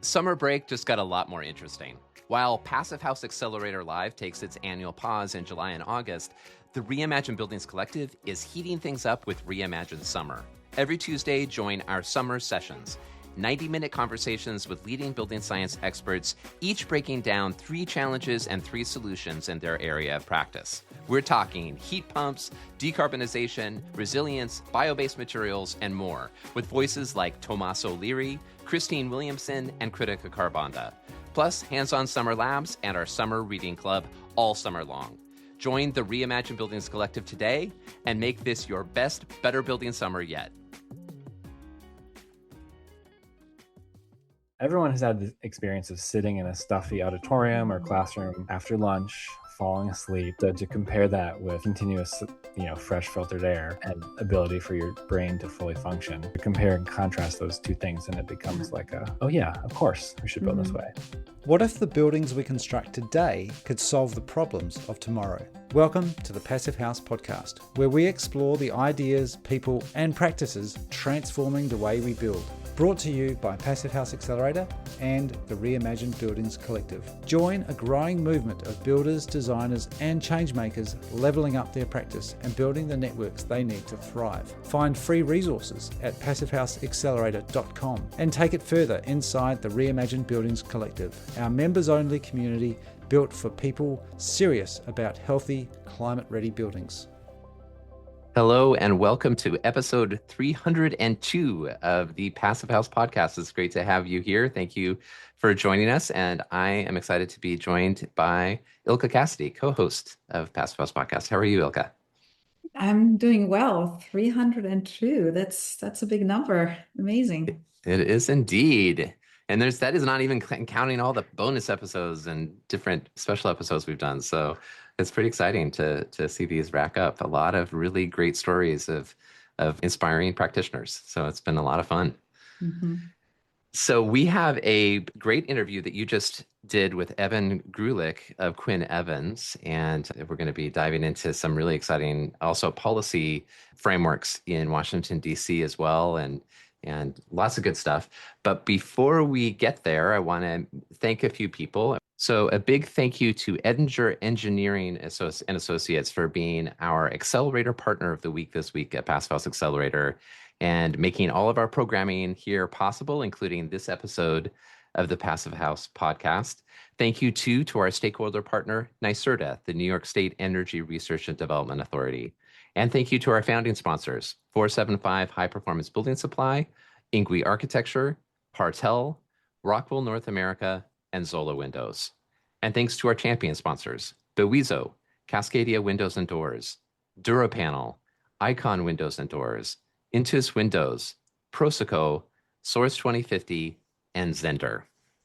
Summer break just got a lot more interesting. While Passive House Accelerator Live takes its annual pause in July and August, the Reimagine Buildings Collective is heating things up with Reimagine Summer. Every Tuesday, join our summer sessions. 90-minute conversations with leading building science experts, each breaking down 3 challenges and 3 solutions in their area of practice. We're talking heat pumps, decarbonization, resilience, bio-based materials, and more, with voices like Tommaso Leary, Christine Williamson, and Kritika Karbanda. Plus, hands-on summer labs and our summer reading club all summer long. Join the Reimagine Buildings Collective today and make this your best, better building summer yet. Everyone has had the experience of sitting in a stuffy auditorium or classroom after lunch, falling asleep. So to compare that with continuous, fresh filtered air and ability for your brain to fully function, to compare and contrast those two things, and it becomes like oh yeah, of course, we should build this way. What if the buildings we construct today could solve the problems of tomorrow? Welcome to the Passive House podcast, where we explore the ideas, people, and practices transforming the way we build. Brought to you by Passive House Accelerator and the Reimagine Buildings Collective. Join a growing movement of builders, designers, and changemakers leveling up their practice and building the networks they need to thrive. Find free resources at passivehouseaccelerator.com and take it further inside the Reimagine Buildings Collective, our members-only community built for people serious about healthy, climate-ready buildings. Hello and welcome to episode 302 of the Passive House podcast. It's great to have you here. Thank you for joining us. And I am excited to be joined by Ilka Cassidy, co-host of Passive House podcast. How are you, Ilka? I'm doing well. 302. That's a big number. Amazing. It is indeed. And that is not even counting all the bonus episodes and different special episodes we've done. So it's pretty exciting to see these rack up. A lot of really great stories of inspiring practitioners. So it's been a lot of fun. Mm-hmm. So we have a great interview that you just did with Evan Greulich of Quinn Evans. And we're going to be diving into some really exciting also policy frameworks in Washington, D.C. as well. And lots of good stuff. But before we get there, I want to thank a few people. So a big thank you to Edinger Engineering and Associates for being our accelerator partner of the week this week at Passive House Accelerator and making all of our programming here possible, including this episode of the Passive House podcast. Thank you too to our stakeholder partner, NYSERDA, the New York State Energy Research and Development Authority. And thank you to our founding sponsors, 475 High Performance Building Supply, Ingui Architecture, Partel, Rockwell North America, and Zola Windows. And thanks to our champion sponsors, Bewizo, Cascadia Windows and Doors, DuraPanel, Icon Windows and Doors, Intus Windows, Proseco, Source 2050, and Zender.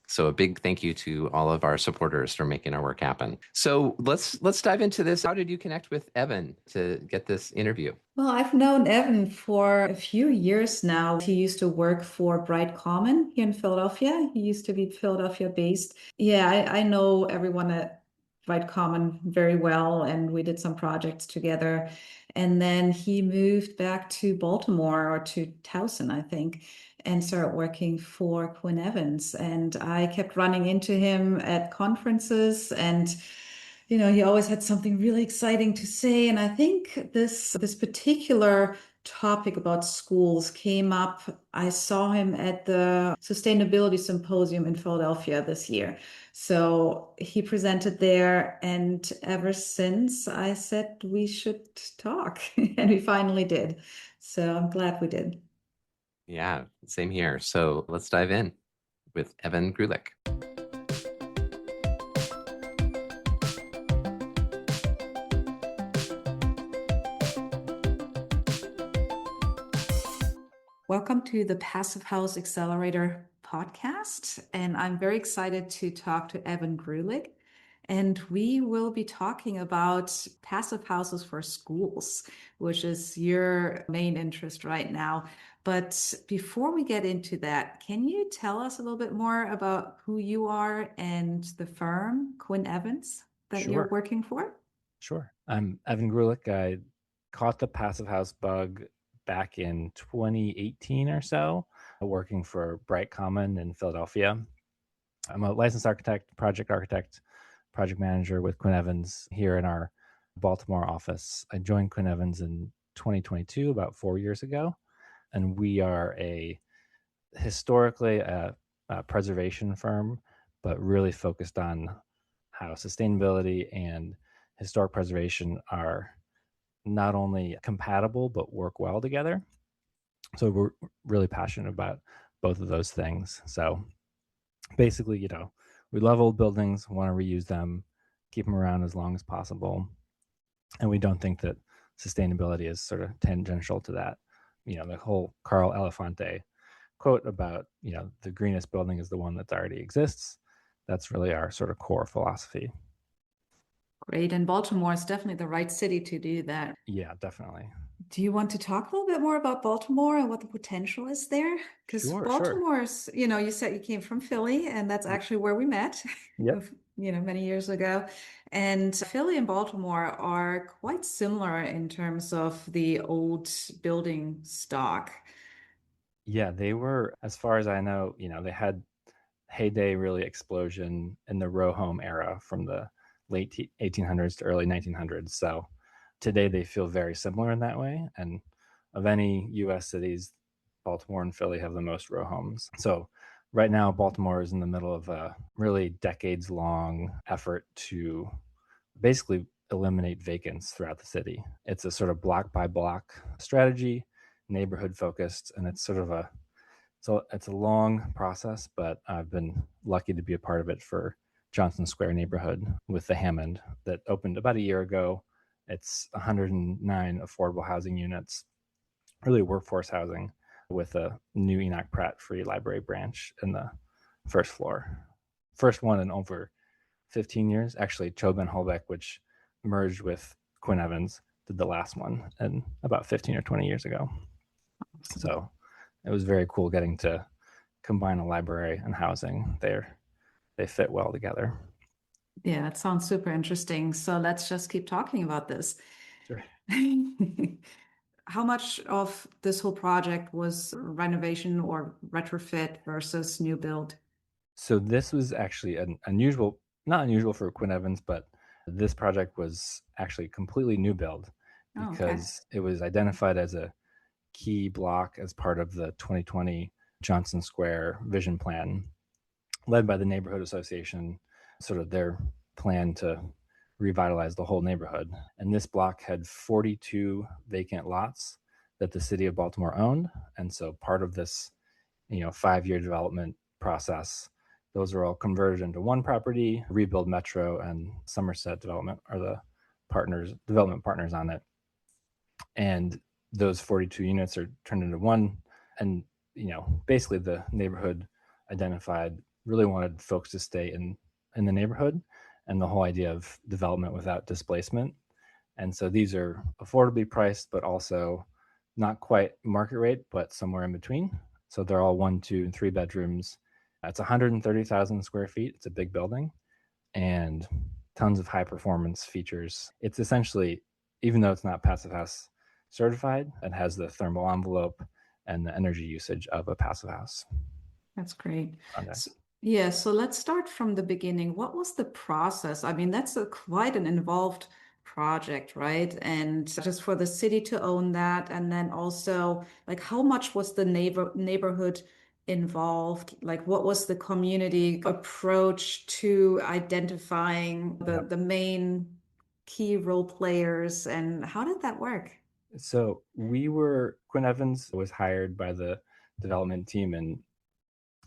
So a big thank you to all of our supporters for making our work happen. So let's dive into this. How did you connect with Evan to get this interview? Well, I've known Evan for a few years now. He used to work for Bright Common here in Philadelphia. He used to be Philadelphia based. Yeah, I know everyone at Bright Common very well, and we did some projects together. And then he moved back to Baltimore or to Towson, I think, and started working for Quinn Evans. And I kept running into him at conferences, and he always had something really exciting to say. And I think this particular topic about schools came up. I saw him at the Sustainability Symposium in Philadelphia this year. So he presented there, and ever since I said we should talk, and we finally did. So I'm glad we did. Yeah, same here. So let's dive in with Evan Greulich. Welcome to the Passive House Accelerator podcast, and I'm very excited to talk to Evan Greulich. And we will be talking about passive houses for schools, which is your main interest right now. But before we get into that, can you tell us a little bit more about who you are and the firm, Quinn Evans, that you're working for? Sure. I'm Evan Greulich. I caught the passive house bug back in 2018 or so, working for Bright Common in Philadelphia. I'm a licensed architect, project manager with Quinn Evans here in our Baltimore office. I joined Quinn Evans in 2022, about 4 years ago, and we are historically a preservation firm, but really focused on how sustainability and historic preservation are not only compatible but work well together. So we're really passionate about both of those things. So basically, we love old buildings, want to reuse them, keep them around as long as possible. And we don't think that sustainability is sort of tangential to that. The whole Carl Elefante quote about, the greenest building is the one that already exists. That's really our sort of core philosophy. Great. And Baltimore is definitely the right city to do that. Yeah, definitely. Do you want to talk a little bit more about Baltimore and what the potential is there? Because Sure. Baltimore's, you said you came from Philly, and that's actually where we met, Yep. many years ago. And Philly and Baltimore are quite similar in terms of the old building stock. Yeah, they were, as far as I know, they had heyday really explosion in the row home era from the late 1800s to early 1900s. So today they feel very similar in that way. And of any US cities, Baltimore and Philly have the most row homes. So right now, Baltimore is in the middle of a really decades long effort to basically eliminate vacants throughout the city. It's a sort of block by block strategy, neighborhood focused, and it's sort of it's a long process, but I've been lucky to be a part of it for Johnston Square neighborhood with the Hammond that opened about a year ago. It's 109 affordable housing units, really workforce housing, with a new Enoch Pratt free library branch in the first floor. First one in over 15 years. Actually, Choban Holbeck, which merged with Quinn Evans, did the last one and about 15 or 20 years ago. So it was very cool getting to combine a library and housing. They fit well together. Yeah, that sounds super interesting. So let's just keep talking about this. Sure. How much of this whole project was renovation or retrofit versus new build? So this was actually not unusual for Quinn Evans, but this project was actually completely new build because it was identified as a key block as part of the 2020 Johnston Square vision plan, led by the neighborhood association, sort of their plan to revitalize the whole neighborhood. And this block had 42 vacant lots that the city of Baltimore owned. And so part of this, 5-year development process, those are all converted into one property. Rebuild Metro and Somerset Development are the development partners on it. And those 42 units are turned into one. And, basically the neighborhood identified really wanted folks to stay in the neighborhood, and the whole idea of development without displacement. And so these are affordably priced, but also not quite market rate, but somewhere in between. So they're all 1, 2, and 3 bedrooms. It's 130,000 square feet. It's a big building and tons of high performance features. It's essentially, even though it's not Passive House certified, it has the thermal envelope and the energy usage of a Passive House. That's great. Okay. So let's start from the beginning. What was the process? I mean, that's quite an involved project, right? And just for the city to own that, and then also, like, how much was the neighborhood involved? Like, what was the community approach to identifying the main key role players, and how did that work? So Quinn Evans was hired by the development team in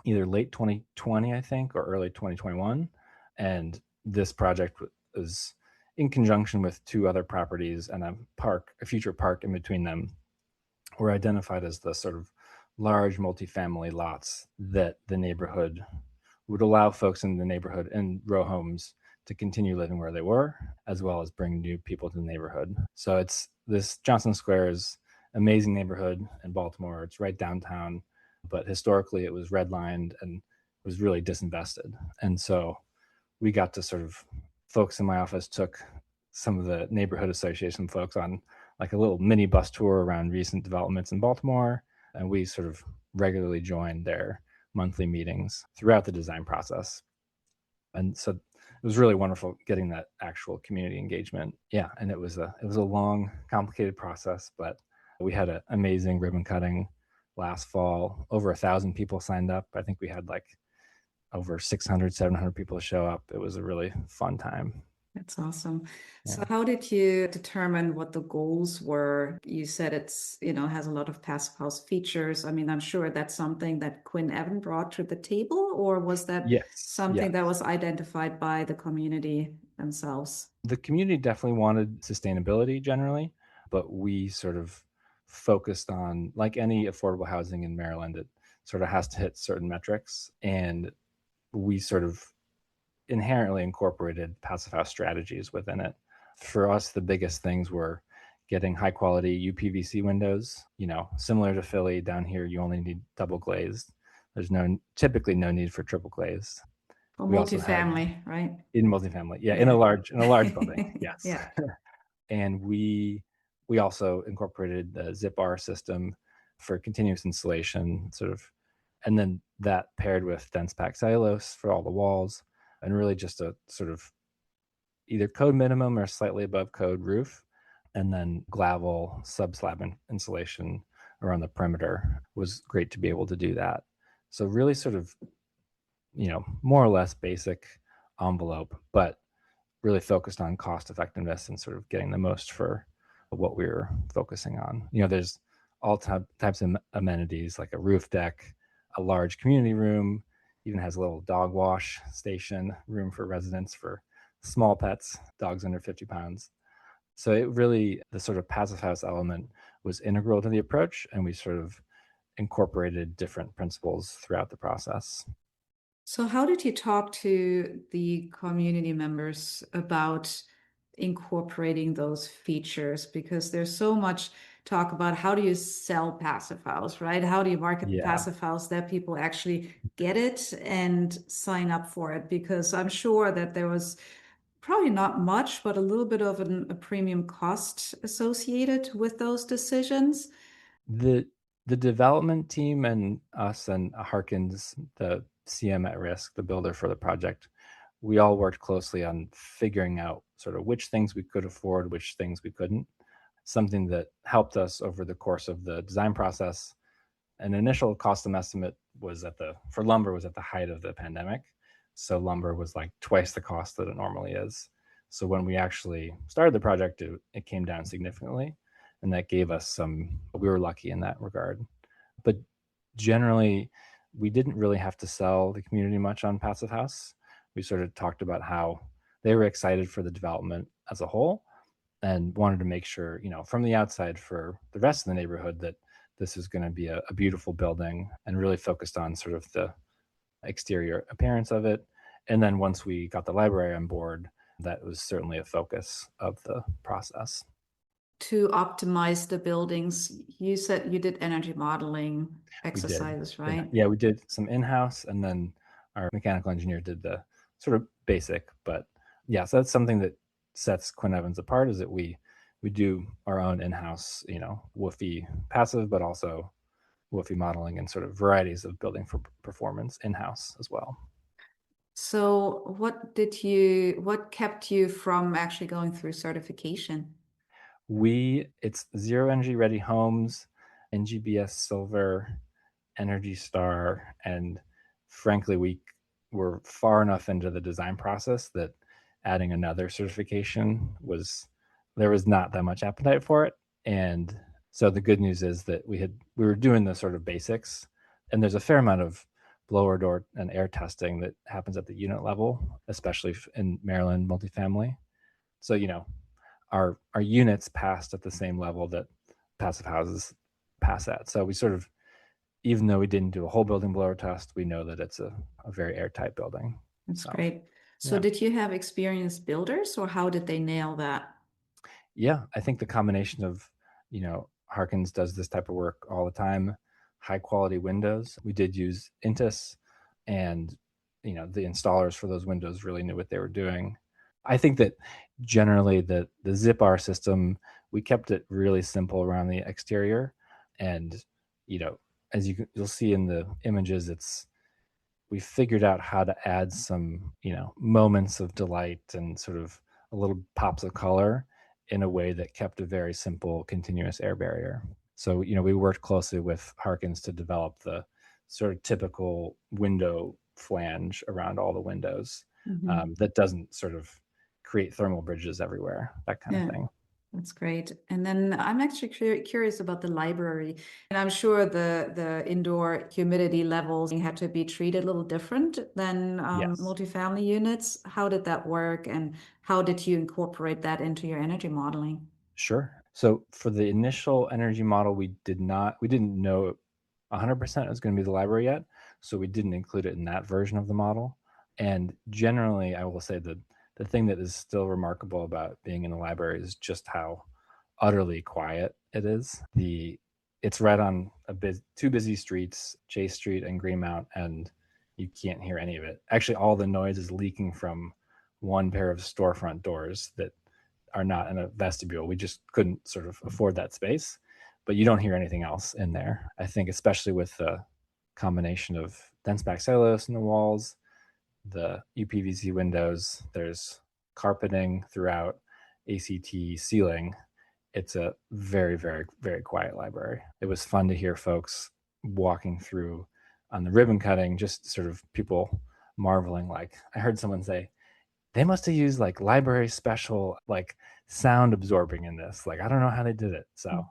either late 2020, I think, or early 2021. And this project was in conjunction with 2 other properties and a future park in between them, were identified as the sort of large multifamily lots that the neighborhood would allow folks in the neighborhood in row homes to continue living where they were, as well as bring new people to the neighborhood. So this Johnston Square is an amazing neighborhood in Baltimore. It's right downtown, but historically it was redlined and was really disinvested. And so we got to folks in my office took some of the neighborhood association folks on like a little mini bus tour around recent developments in Baltimore. And we sort of regularly joined their monthly meetings throughout the design process. And so it was really wonderful getting that actual community engagement. Yeah, and it was a long, complicated process, but we had an amazing ribbon cutting last fall. Over 1,000 people signed up. I think we had like over 600, 700 people show up. It was a really fun time. That's awesome. So Yeah. how did you determine what the goals were? You said it's, has a lot of passive house features. I mean, I'm sure that's something that Quinn Evans brought to the table, or was that Yes. something that was identified by the community themselves? The community definitely wanted sustainability generally, but we sort of focused on, like any affordable housing in Maryland, it sort of has to hit certain metrics. And we sort of inherently incorporated passive house strategies within it. For us, the biggest things were getting high quality UPVC windows. Similar to Philly, down here you only need double glazed. There's typically no need for triple glazed. Or We also had multifamily, right? in multifamily, in a large building, yes. Yeah. And we also incorporated the zip-R system for continuous insulation, sort of, and then that paired with dense packed cellulose for all the walls, and really just a sort of either code minimum or slightly above code roof, and then Glavel sub-slab insulation around the perimeter was great to be able to do that. So really sort of, more or less basic envelope, but really focused on cost effectiveness and sort of getting the most for what we were focusing on. There's all types of amenities, like a roof deck, a large community room, even has a little dog wash station, room for residents for small pets, dogs under 50 pounds. So it really, the sort of passive house element was integral to the approach, and we sort of incorporated different principles throughout the process. So how did you talk to the community members about incorporating those features? Because there's so much talk about how do you sell passive house, right? How do you market passive house that people actually get it and sign up for it? Because I'm sure that there was probably not much, but a little bit of a premium cost associated with those decisions. The development team and us and Harkins, the CM at risk, the builder for the project, we all worked closely on figuring out sort of which things we could afford, which things we couldn't. Something that helped us over the course of the design process. An initial custom estimate for lumber was at the height of the pandemic. So lumber was like twice the cost that it normally is. So when we actually started the project, it came down significantly. And that gave us we were lucky in that regard. But generally, we didn't really have to sell the community much on passive house. We sort of talked about how they were excited for the development as a whole and wanted to make sure, from the outside for the rest of the neighborhood, that this is going to be a beautiful building, and really focused on sort of the exterior appearance of it. And then once we got the library on board, that was certainly a focus of the process. To optimize the buildings, you said you did energy modeling exercises, right? Yeah, we did some in-house, and then our mechanical engineer did the sort of basic. But yeah, so that's something that sets Quinn Evans apart, is that we do our own in-house, woofy passive, but also woofy modeling and sort of varieties of building for performance in-house as well. So what kept you from actually going through certification? It's Zero Energy Ready Homes, NGBS Silver, Energy Star, and frankly, we were far enough into the design process that adding another certification there was not that much appetite for it. And so the good news is that we were doing the sort of basics, and there's a fair amount of blower door and air testing that happens at the unit level, especially in Maryland multifamily. So, our units passed at the same level that passive houses pass at. So we sort of, even though we didn't do a whole building blower test, we know that it's a very airtight building. That's great. So did you have experienced builders, or how did they nail that? Yeah, I think the combination of, Harkins does this type of work all the time, high quality windows. We did use Intus, and, the installers for those windows really knew what they were doing. I think that generally the zip-R system, we kept it really simple around the exterior. And, as you'll see in the images, it's we figured out how to add some, moments of delight and sort of a little pops of color in a way that kept a very simple continuous air barrier. So, we worked closely with Harkins to develop the sort of typical window flange around all the windows that doesn't sort of create thermal bridges everywhere, that kind of thing. That's great. And then I'm actually curious about the library. And I'm sure the indoor humidity levels had to be treated a little different than Yes. multifamily units. How did that work? And how did you incorporate that into your energy modeling? Sure. So for the initial energy model, we didn't know 100% it was going to be the library yet. So we didn't include it in that version of the model. And generally, I will say that the thing that is still remarkable about being in the library is just how utterly quiet it is. It's right on two busy streets, Chase Street and Greenmount, and you can't hear any of it. Actually, all the noise is leaking from one pair of storefront doors that are not in a vestibule. We just couldn't sort of afford that space, but you don't hear anything else in there. I think especially with the combination of dense back cellulose in the walls, the UPVC windows, there's carpeting throughout, ACT ceiling. It's a very, very, very quiet library. It was fun to hear folks walking through on the ribbon cutting, just sort of people marveling. Like I heard someone say, they must have used like library special, like sound absorbing in this. Like, I don't know how they did it. So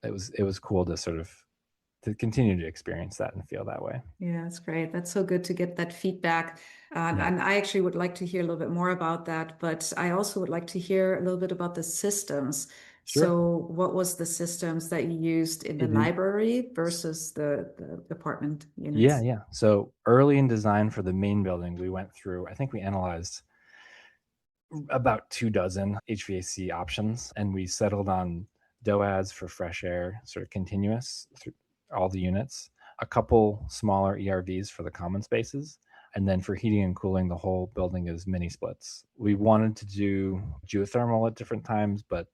it was cool to sort of to continue to experience that and feel that way. Yeah, that's great. That's so good to get that feedback. And I actually would like to hear a little bit more about that, but I also would like to hear a little bit about the systems. Sure. So what was the systems that you used in the library versus the apartment units? Yeah. So early in design for the main building, we went through, I think we analyzed about 24 HVAC options, and we settled on DOAS for fresh air, sort of continuous through all the units, a couple smaller ERVs for the common spaces, and then for heating and cooling, the whole building is mini splits. We wanted to do geothermal at different times, but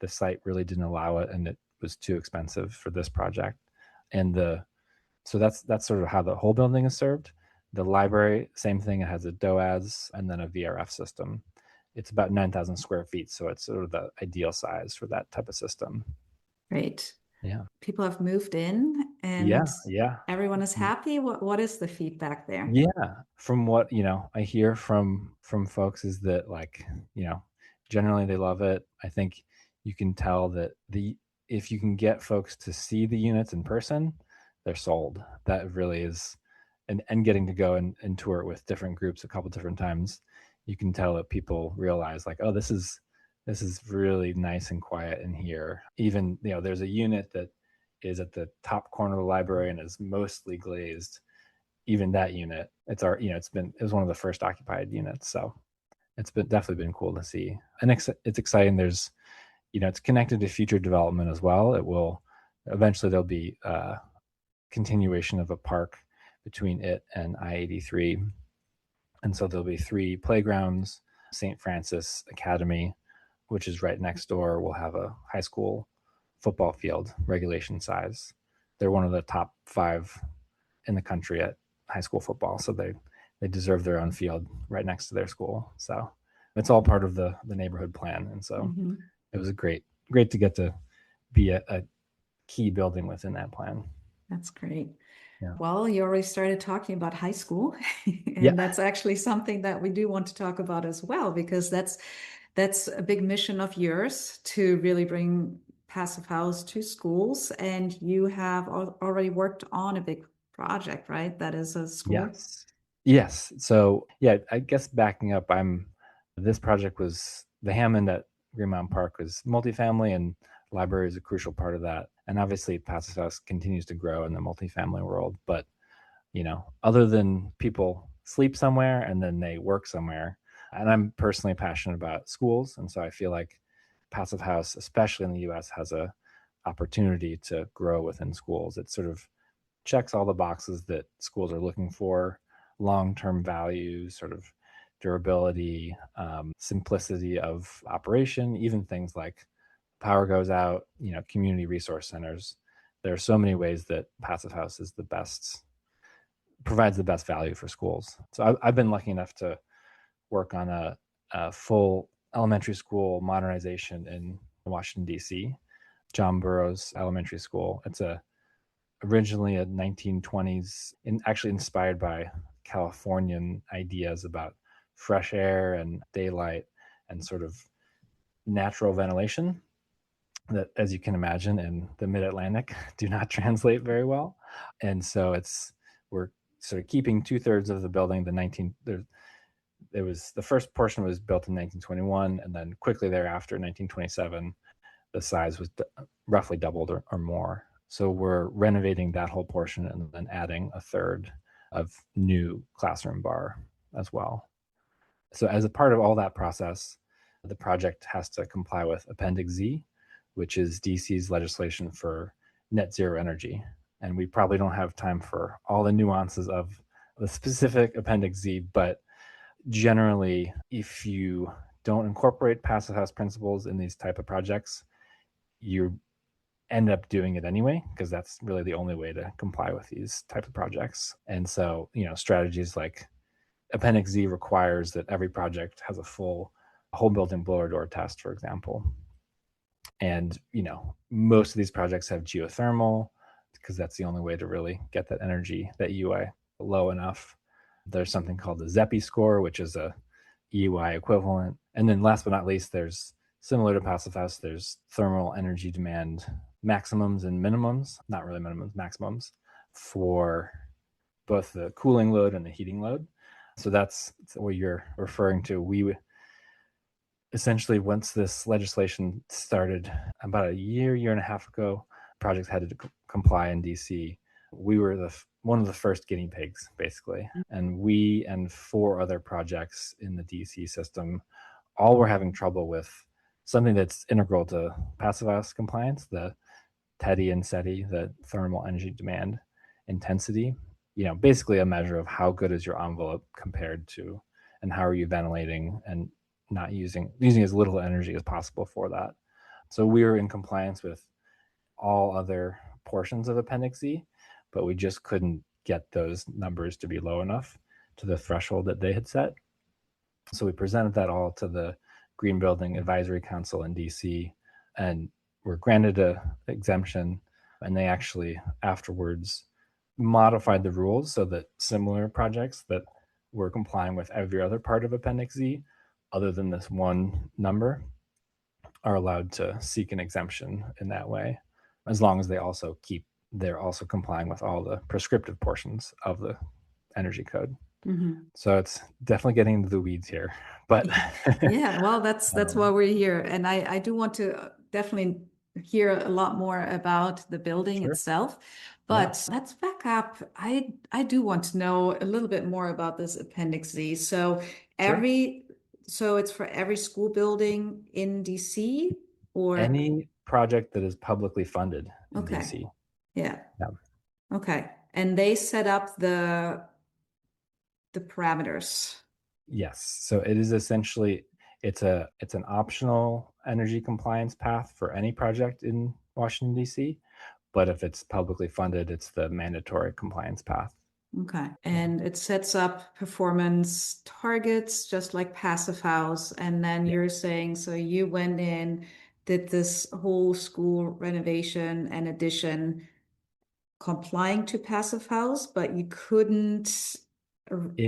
the site really didn't allow it, and it was too expensive for this project. And so that's sort of how the whole building is served. The library, same thing. It has a DOAS and then a VRF system. It's about 9,000 square feet, so it's sort of the ideal size for that type of system. Great. Yeah. People have moved in and everyone is happy. What is the feedback there? Yeah. From what, I hear from folks is that like, generally they love it. I think you can tell that if you can get folks to see the units in person, they're sold. That really is, and getting to go and tour it with different groups a couple different times, you can tell that people realize like, oh, this is really nice and quiet in here. Even, there's a unit that is at the top corner of the library and is mostly glazed. Even that unit, it was one of the first occupied units. So it's definitely been cool to see. And it's exciting. There's, it's connected to future development as well. It will, eventually there'll be a continuation of a park between it and I-83. And so there'll be 3 playgrounds. St. Francis Academy, which is right next door, will have a high school football field, regulation size. They're one of the top 5 in the country at high school football. So they deserve their own field right next to their school. So it's all part of the neighborhood plan. And so it was great to get to be a key building within that plan. That's great. Yeah. Well, you already started talking about high school, and that's actually something that we do want to talk about as well, because that's a big mission of yours to really bring Passive House to schools. And you have already worked on a big project, right? That is a school. Yes. So I guess backing up, this project was the Hammond at Greenmount Park was multifamily, and library is a crucial part of that. And obviously Passive House continues to grow in the multifamily world. But, other than people sleep somewhere and then they work somewhere, and I'm personally passionate about schools. And so I feel like Passive House, especially in the US, has a opportunity to grow within schools. It sort of checks all the boxes that schools are looking for: long-term value, sort of durability, simplicity of operation, even things like power goes out, community resource centers. There are so many ways that Passive House is the best provides the best value for schools. So I've been lucky enough to work on a full elementary school modernization in Washington, D.C., John Burroughs Elementary School. It's originally a 1920s, actually inspired by Californian ideas about fresh air and daylight and sort of natural ventilation that, as you can imagine, in the mid-Atlantic do not translate very well. And so we're sort of keeping 2/3 of the building. The first portion was built in 1921, and then quickly thereafter, 1927, the size was roughly doubled or more. So we're renovating that whole portion and then adding 1/3 of new classroom bar as well. So as a part of all that process, the project has to comply with Appendix Z, which is DC's legislation for net zero energy. And we probably don't have time for all the nuances of the specific Appendix Z, but generally, if you don't incorporate passive house principles in these type of projects, you end up doing it anyway, because that's really the only way to comply with these type of projects. And so, strategies like Appendix Z requires that every project has a full whole building blower door test, for example. And, most of these projects have geothermal, because that's the only way to really get that energy, that EUI, low enough. There's something called the ZEPI score, which is a EUI equivalent. And then last but not least, there's, similar to passive house, there's thermal energy demand maximums and minimums, not really minimums, maximums, for both the cooling load and the heating load. So that's what you're referring to. We essentially, once this legislation started about a year and a half ago, projects had to comply in DC. We were one of the first guinea pigs, basically. And we and 4 other projects in the DC system all were having trouble with something that's integral to passive house compliance, the TEDI and SETI, the thermal energy demand intensity. Basically a measure of how good is your envelope compared to, and how are you ventilating and not using as little energy as possible for that. So we were in compliance with all other portions of Appendix Z, but we just couldn't get those numbers to be low enough to the threshold that they had set. So we presented that all to the Green Building Advisory Council in DC, and were granted an exemption. And they actually afterwards modified the rules so that similar projects that were complying with every other part of Appendix Z, other than this one number, are allowed to seek an exemption in that way, as long as they're also complying with all the prescriptive portions of the energy code. Mm-hmm. So it's definitely getting into the weeds here, but yeah, well, that's why we're here. And I do want to definitely hear a lot more about the building itself, but let's back up. I do want to know a little bit more about this Appendix Z. So so it's for every school building in DC, or any project that is publicly funded in DC. Yeah. Okay. And they set up the parameters. Yes. So it is essentially, it's an optional energy compliance path for any project in Washington, D.C. But if it's publicly funded, it's the mandatory compliance path. Okay. And it sets up performance targets, just like passive house. And then you're saying, so you went in, did this whole school renovation and addition complying to passive house, but you couldn't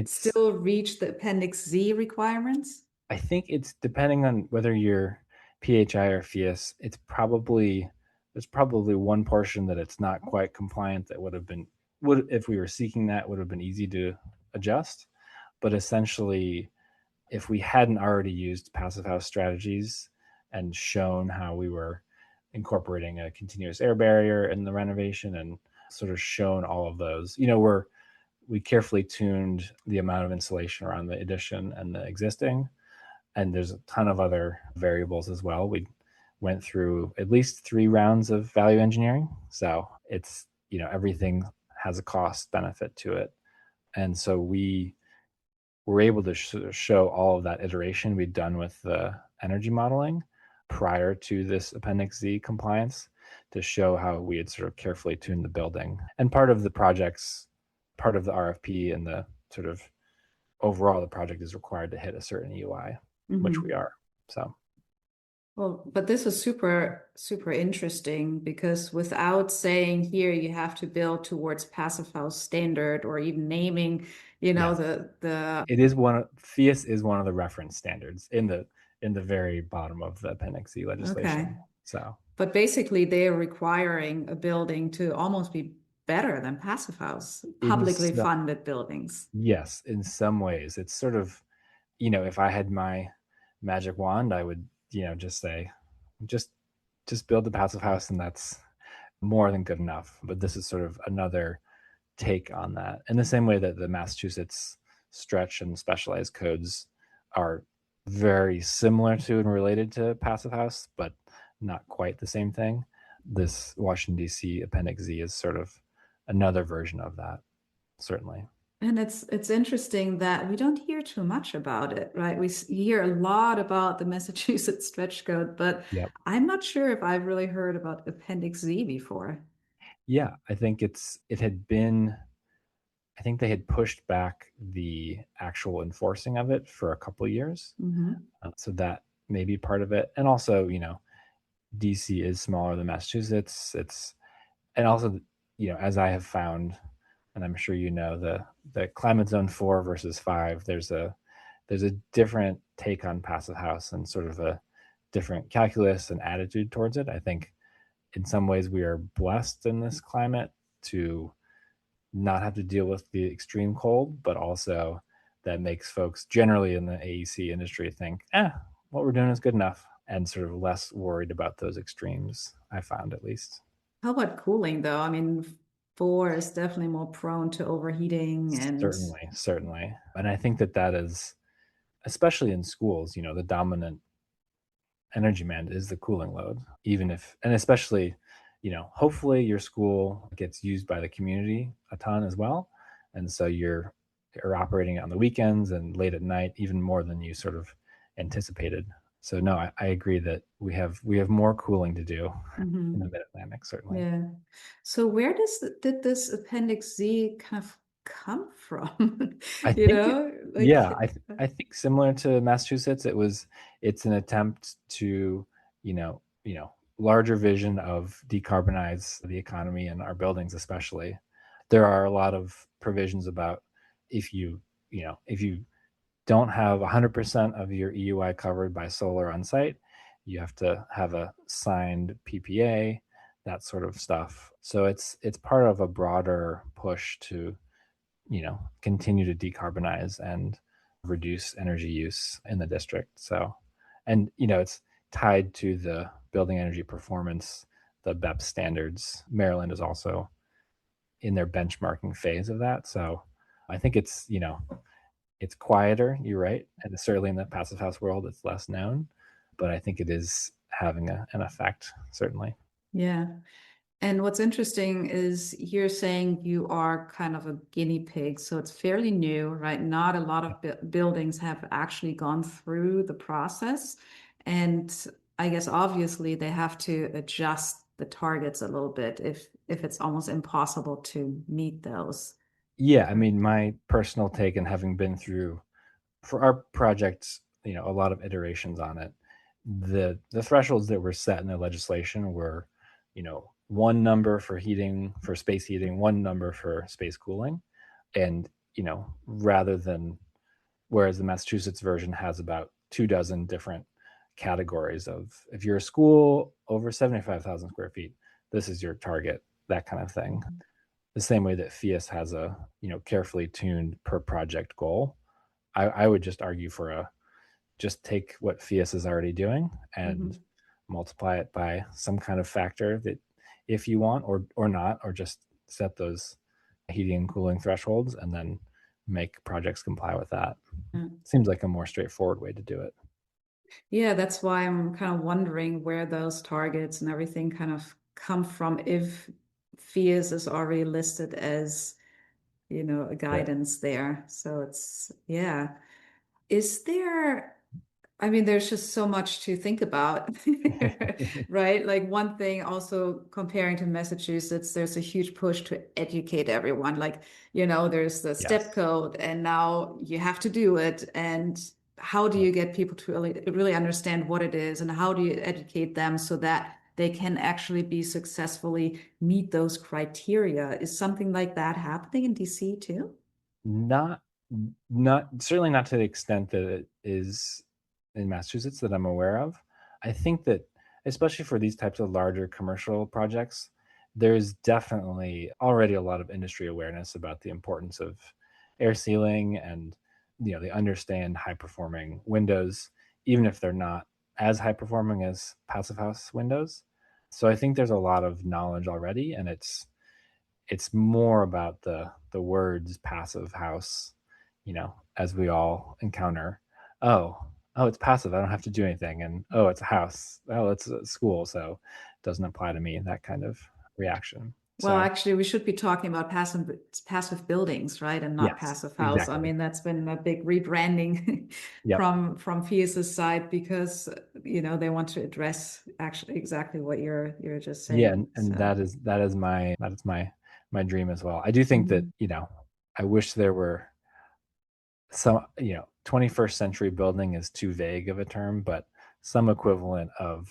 still reach the Appendix Z requirements? I think it's depending on whether you're PHI or FIAS. There's probably one portion that it's not quite compliant that would if we were seeking that, would have been easy to adjust. But essentially, if we hadn't already used passive house strategies and shown how we were incorporating a continuous air barrier in the renovation and sort of shown all of those, we carefully tuned the amount of insulation around the addition and the existing. And there's a ton of other variables as well. We went through at least 3 rounds of value engineering. So it's, everything has a cost benefit to it. And so we were able to show all of that iteration we'd done with the energy modeling prior to this Appendix Z compliance, to show how we had sort of carefully tuned the building. And part of the project's part of the RFP and the sort of overall the project is required to hit a certain EUI, which we are. So. Well, but this is super, super interesting because without saying here you have to build towards passive house standard or even naming, the it is FIAS is one of the reference standards in the very bottom of the Appendix C legislation. Okay. So, but basically they're requiring a building to almost be better than passive house, publicly funded buildings. Yes, in some ways. It's sort of, if I had my magic wand, I would, just say, just build the passive house and that's more than good enough. But this is sort of another take on that. In the same way that the Massachusetts stretch and specialized codes are very similar to and related to passive house, but not quite the same thing. This Washington, D.C. Appendix Z is sort of another version of that, certainly. And it's interesting that we don't hear too much about it, right? We hear a lot about the Massachusetts stretch code, but I'm not sure if I've really heard about Appendix Z before. Yeah, I think I think they had pushed back the actual enforcing of it for a couple of years. So that may be part of it. And also, DC is smaller than Massachusetts. And also, as I have found, and I'm sure the climate zone 4 versus 5, there's a different take on passive house and sort of a different calculus and attitude towards it. I think in some ways we are blessed in this climate to not have to deal with the extreme cold, but also that makes folks generally in the AEC industry think, what we're doing is good enough, and sort of less worried about those extremes, I found at least. How about cooling though? I mean, 4 is definitely more prone to overheating and certainly. And I think that is, especially in schools, the dominant energy demand is the cooling load, and especially, hopefully your school gets used by the community a ton as well. And so you're operating on the weekends and late at night, even more than you sort of anticipated. So no, I agree that we have more cooling to do in the Mid-Atlantic, certainly. Yeah. So where did this Appendix Z kind of come from? I think similar to Massachusetts, it's an attempt to, larger vision of decarbonize the economy and our buildings, especially. There are a lot of provisions about if you don't have 100% of your EUI covered by solar on site, you have to have a signed PPA, that sort of stuff. So it's part of a broader push to, continue to decarbonize and reduce energy use in the district. So, and, it's tied to the building energy performance, the BEPS standards. Maryland is also in their benchmarking phase of that. So I think it's quieter, you're right. And certainly in the passive house world, it's less known, but I think it is having an effect, certainly. Yeah. And what's interesting is you're saying you are kind of a guinea pig. So it's fairly new, right? Not a lot of buildings have actually gone through the process. And I guess obviously they have to adjust the targets a little bit if it's almost impossible to meet those. Yeah, I mean, my personal take, and having been through for our projects, a lot of iterations on it, the thresholds that were set in the legislation were, one number for heating, for space heating, one number for space cooling. And, rather than, whereas the Massachusetts version has about 24 different categories of, if you're a school over 75,000 square feet, this is your target, that kind of thing. The same way that FIAS has a, carefully tuned per project goal. I would just argue for just take what FIAS is already doing and multiply it by some kind of factor that, if you want, or not, or just set those heating and cooling thresholds and then make projects comply with that. Seems like a more straightforward way to do it. Yeah, that's why I'm kind of wondering where those targets and everything kind of come from if FIAS is already listed as, a guidance there. So it's, yeah. Is there I mean, there's just so much to think about, right? Like one thing also comparing to Massachusetts, there's a huge push to educate everyone. Like, there's the step Yes. code and now you have to do it. And how do you get people to really understand what it is and how do you educate them so that they can actually be successfully meet those criteria? Is something like that happening in DC too? Not, not certainly not to the extent that it is in Massachusetts that I'm aware of. I think that especially for these types of larger commercial projects, there's definitely already a lot of industry awareness about the importance of air sealing, and they understand high performing windows, even if they're not as high performing as passive house windows. So I think there's a lot of knowledge already, and it's more about the words passive house, as we all encounter. Oh, it's passive, I don't have to do anything. And oh, it's a house, oh, it's a school, so it doesn't apply to me, that kind of reaction. Well, So actually, we should be talking about passive buildings, right? And not yes, passive house. I exactly. mean, that's been a big rebranding Yep. from FIA's side because, they want to address actually exactly what you're just Yeah, saying. and So, that is my dream as well. I do think that, mhm. I wish there were some, 21st century building is too vague of a term, but some equivalent of,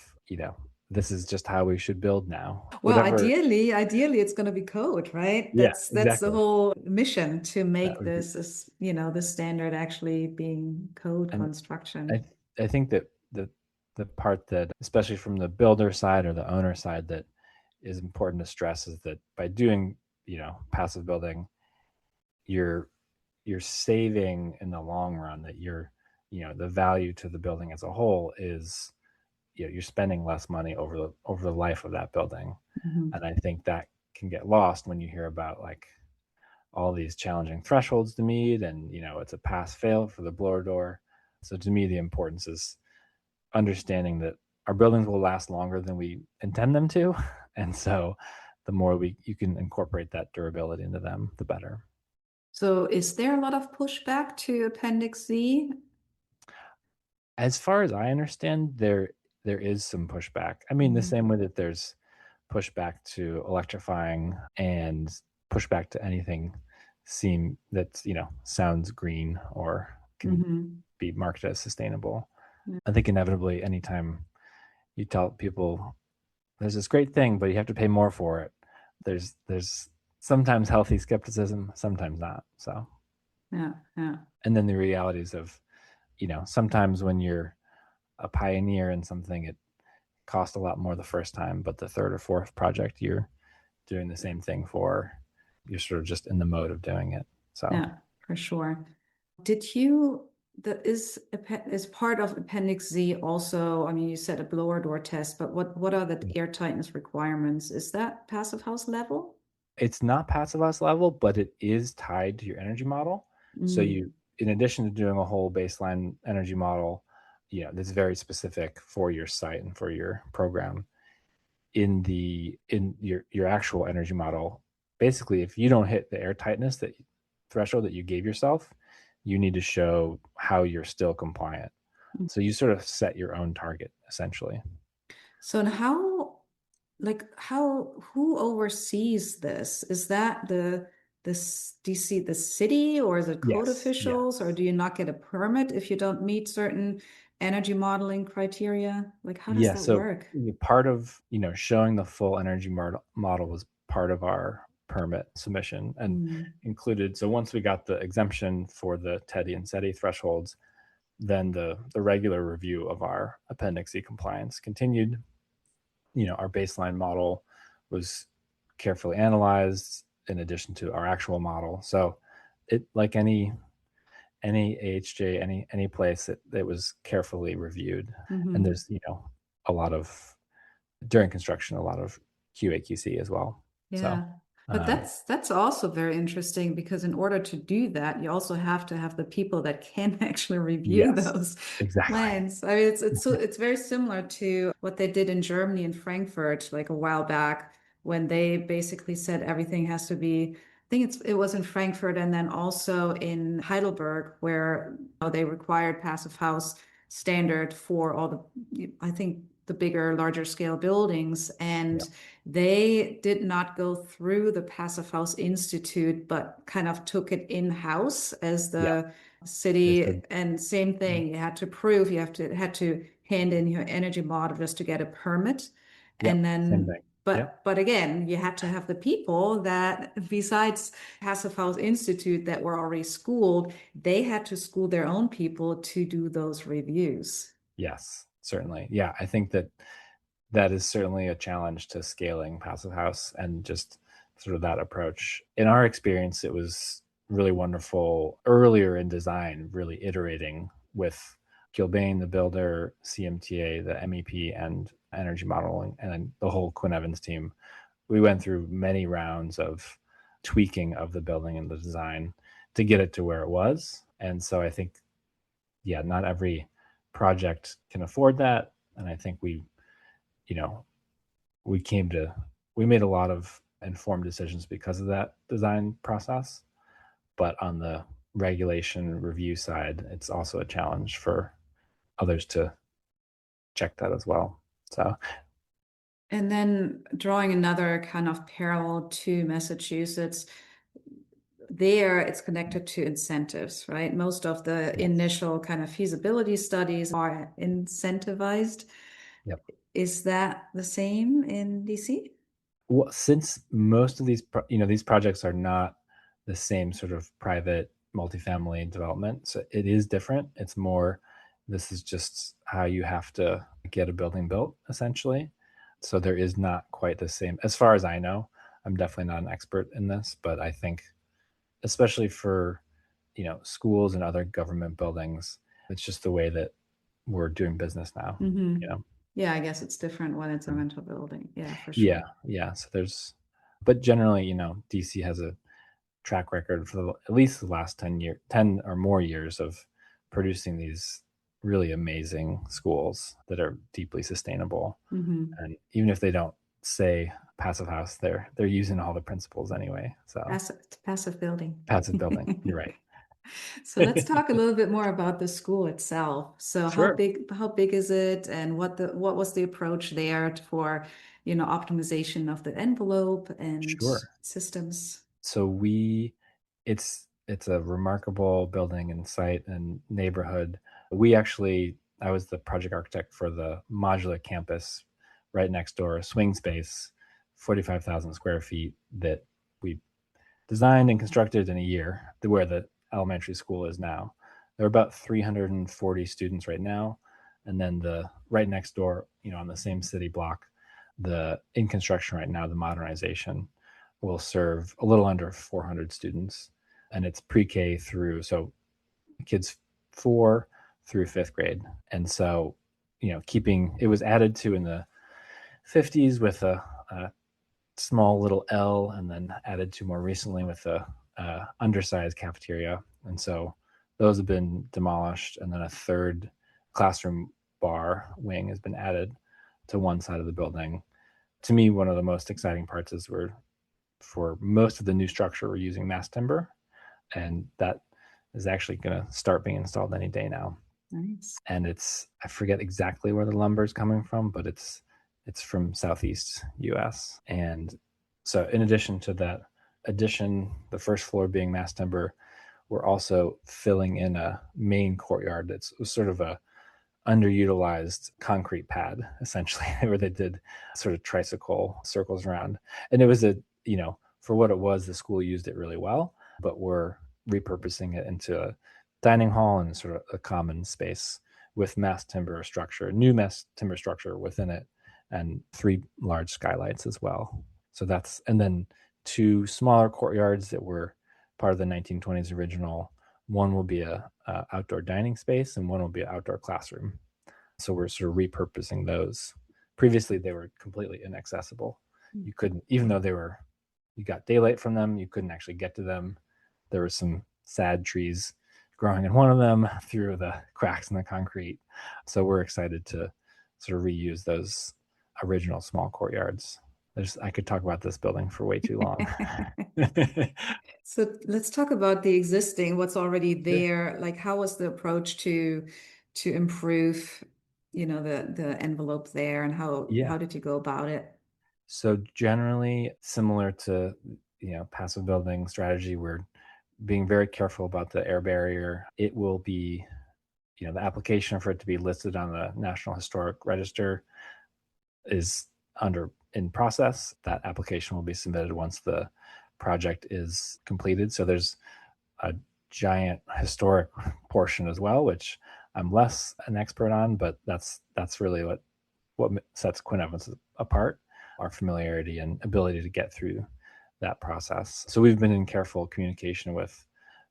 this is just how we should build now. Well, Whatever. ideally, it's going to be code, right? Yeah, That's the exactly. whole mission to That make would be, the standard actually being code and construction. I I think that the part that, especially from the builder side or the owner side, that is important to stress is that by doing, passive building, you're you're saving in the long run, that the value to the building as a whole is, you're spending less money over the life of that building. Mhm. And I think that can get lost when you hear about like all these challenging thresholds to meet, and it's a pass fail for the blower door. So to me, the importance is understanding that our buildings will last longer than we intend them to, and so the more you can incorporate that durability into them, the better. So is there a lot of pushback to Appendix Z? As far as I understand, there is some pushback. I mean, the Mhm. same way that there's pushback to electrifying, and pushback to anything that's sounds green or can Mhm. be marketed as sustainable. Yeah. I think inevitably, anytime you tell people there's this great thing, but you have to pay more for it, there's sometimes healthy skepticism, sometimes not. So, Yeah. Yeah. and then the realities of, sometimes when you're a pioneer in something, it cost a lot more the first time, but the third or fourth project you're doing the same thing for, you're sort of just in the mode of doing it. So Yeah, for sure. Did you, is part of Appendix Z also, I mean, you said a blower door test, but what are the airtightness requirements? Is that passive house level? it's not passive house level, but it is tied to your energy model. So Mm. in addition to doing a whole baseline energy model, that's very specific for your site and for your program, in your actual energy model, basically, if you don't hit the air tightness that threshold that you gave yourself, you need to show how you're still compliant. So you sort of set your own target, essentially. So and who oversees this? Is that this DC, the city, or is it code Yes, officials, or yes. do you not get a permit if you don't meet certain energy modeling criteria? Like, how does Yeah, that so work? part of, showing the full energy model was part of our permit submission, and Mm. included, so once we got the exemption for the TEDI and SETI thresholds, then the regular review of our Appendix E compliance continued. Our baseline model was carefully analyzed in addition to our actual model. So it, like any AHJ, any place, it was carefully reviewed. And Hmm. there's, a lot of, during construction, a lot of QA/QC as well. So Yeah. But that's also very interesting because in order to do that, you also have to have the people that can actually review yes, those exactly. plans. I mean, it's very similar to what they did in Germany in Frankfurt like a while back when they basically said everything has to be. I think it was in Frankfurt and then also in Heidelberg where they required passive house standard for all I think, the bigger, larger scale buildings. And they did not go through the Passive House Institute, but kind of took it in-house as the city. And same thing, you had to prove, had to hand in your energy model just to get a permit. And then, but again, you had to have the people that, besides Passive House Institute, that were already schooled, they had to school their own people to do those reviews. Yes, certainly. Yeah, I think that is certainly a challenge to scaling Passive House, and just sort of that approach. In our experience, it was really wonderful earlier in design, really iterating with Gilbane, the builder, CMTA, the MEP, and energy modeling, and then the whole Quinn Evans team. We went through many rounds of tweaking of the building and the design to get it to where it was. And so I think, not every project can afford that. And I think we made a lot of informed decisions because of that design process. But on the regulation review side, it's also a challenge for others to check that as well. So, and then drawing another kind of parallel to Massachusetts, there it's connected to incentives, right? Most of the initial kind of feasibility studies are incentivized. Yep. Is that the same in DC? Well, since most of these these projects are not the same sort of private multifamily development, so it is different. It's more, this is just how you have to get a building built, essentially. So there is not quite the same, as far as I know. I'm definitely not an expert in this, but I think, especially for schools and other government buildings, it's just the way that we're doing business now. Yeah, I guess it's different when it's a rental building. Yeah, for sure. Yeah. So but generally, DC has a track record for at least the last 10 or more years of producing these really amazing schools that are deeply sustainable. And even if they don't say Passive House, they're using all the principles anyway. So passive building. Passive building. You're right. So let's talk a little bit more about the school itself. So Sure. how big is it, and what was the approach there for optimization of the envelope and systems? So it's a remarkable building and site and neighborhood. I was the project architect for the modular campus right next door, swing space, 45,000 square feet, that we designed and constructed in a year, where the elementary school is now. There are about 340 students right now. And then the right next door, on the same city block, in construction right now, the modernization will serve a little under 400 students. And it's pre-K through, so kids 4 through 5th grade. And so, it was added to in the 50s with a small little L, and then added to more recently with a undersized cafeteria. And so those have been demolished, and then a third classroom bar wing has been added to one side of the building. To me, one of the most exciting parts is for most of the new structure, we're using mass timber, and that is actually going to start being installed any day now. Nice. And I forget exactly where the lumber is coming from, but it's from Southeast US. And so in addition to that the first floor being mass timber, we're also filling in a main courtyard that's sort of a underutilized concrete pad, essentially, where they did sort of tricycle circles around. And it was for what it was, the school used it really well, but we're repurposing it into a dining hall and sort of a common space with new mass timber structure within it, and 3 large skylights as well. So and then 2 smaller courtyards that were part of the 1920s original. One will be a outdoor dining space, and one will be an outdoor classroom. So we're sort of repurposing those. Previously, they were completely inaccessible. You couldn't, even though you got daylight from them, you couldn't actually get to them. There were some sad trees growing in one of them through the cracks in the concrete. So we're excited to sort of reuse those original small courtyards. I could talk about this building for way too long. So let's talk about the existing, what's already there. Like, how was the approach to to improve, the envelope there, and how did you go about it? So generally similar to, passive building strategy, we're being very careful about the air barrier. It will be, the application for it to be listed on the National Historic Register is in process. That application will be submitted once the project is completed. So there's a giant historic portion as well, which I'm less an expert on, but that's really what sets Quinn Evans apart, our familiarity and ability to get through that process. So we've been in careful communication with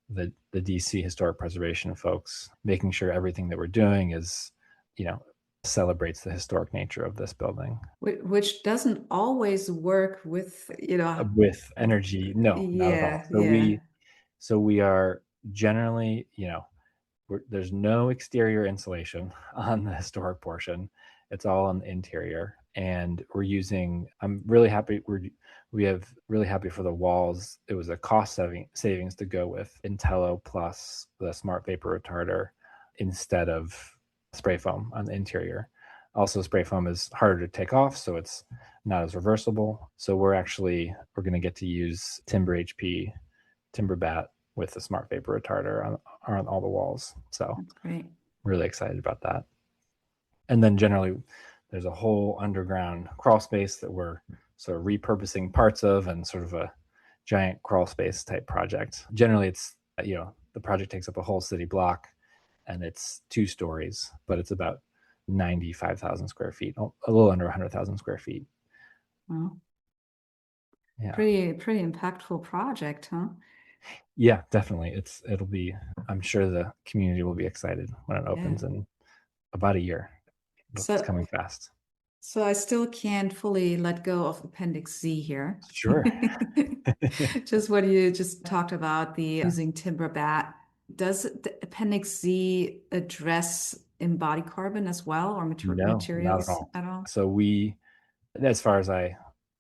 the DC historic preservation folks, making sure everything that we're doing is, celebrates the historic nature of this building. Which doesn't always work with, with energy. No, not at all. So we are generally, there's no exterior insulation on the historic portion. It's all on the interior. And I'm really happy. We have really happy for the walls. It was a cost savings to go with Intello plus the smart vapor retarder instead of spray foam on the interior. Also, spray foam is harder to take off, so it's not as reversible. So we're going to get to use Timber HP, Timber Bat with the smart vapor retarder on all the walls. So that's great. Really excited about that. And then generally, there's a whole underground crawl space that we're sort of repurposing parts of, and sort of a giant crawl space type project. Generally, it's, the project takes up a whole city block, and it's 2 stories, but it's about 95,000 square feet, a little under 100,000 square feet. Wow. Yeah. Pretty impactful project, huh? Yeah, definitely. I'm sure the community will be excited when it opens in about a year. It's coming fast. So I still can't fully let go of Appendix Z here. Sure. Just what you just talked about, the using Timber Bat. Does the Appendix Z address embodied carbon as well, or materials? Not at all. So as far as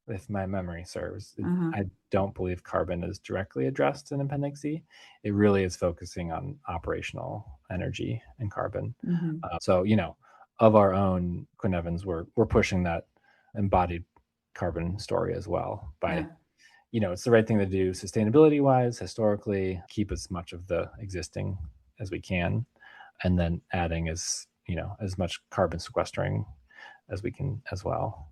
if my memory serves, I don't believe carbon is directly addressed in Appendix Z. It really is focusing on operational energy and carbon. So, of our own Quinn Evans, we're pushing that embodied carbon story as well by, it's the right thing to do sustainability wise, historically, keep as much of the existing as we can, and then adding as much carbon sequestering as we can as well.